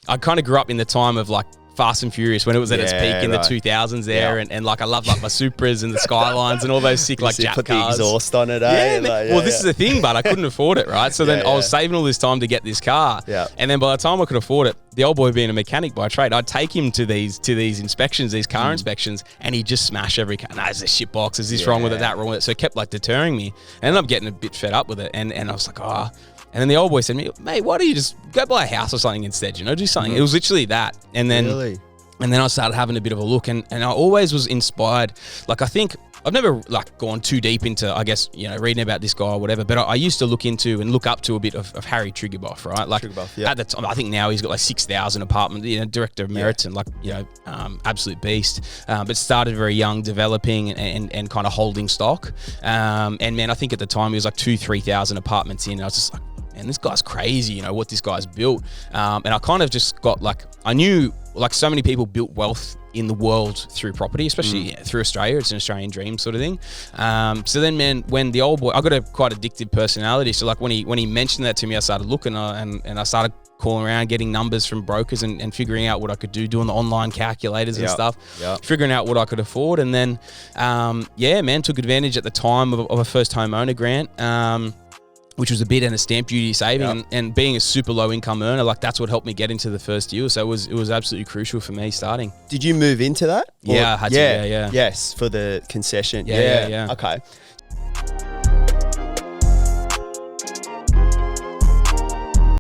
I kind of grew up in the time of like Fast and Furious when it was at its peak in the 2000s there, and like I loved like my Supras and the Skylines and all those sick like Jap put cars. the exhaust on it, eh? Yeah, man. Well, this is the thing, but I couldn't afford it, right? So then I was saving all this time to get this car, and then by the time I could afford it, the old boy being a mechanic by trade, I'd take him to these inspections, these car inspections, and he'd just smash every car. No, there's a shit box. Is this wrong with it? That wrong with it? So it kept like deterring me. I ended up getting a bit fed up with it, and I was like, oh. And then the old boy said to me, mate, why don't you just go buy a house or something instead? You know, do something. It was literally that, and then. And then I started having a bit of a look, and I always was inspired. Like, I think I've never like gone too deep into, I guess, you know, reading about this guy or whatever, but I used to look into and look up to a bit of Harry Triguboff, right? Like at the time, I think now he's got like 6,000 apartments, you know, director emeritus and like, you know, absolute beast. But started very young, developing and kind of holding stock. And man, I think at the time he was like 2,000-3,000 apartments in. And I was just like, man, this guy's crazy, you know, what this guy's built. And I kind of just got like, I knew like so many people built wealth in the world through property, especially through Australia. It's an Australian dream sort of thing. So then, man, when the old boy, I got a quite addictive personality. So like when he mentioned that to me, I started looking and I started calling around, getting numbers from brokers and figuring out what I could do, doing the online calculators and stuff, figuring out what I could afford. And then, took advantage at the time of a first home owner grant, which was a bid and a stamp duty saving, and being a super low income earner, like that's what helped me get into the first deal. So it was absolutely crucial for me starting. Did you move into that? Yeah, I had to. Yeah. Yes, for the concession. Yeah. Okay.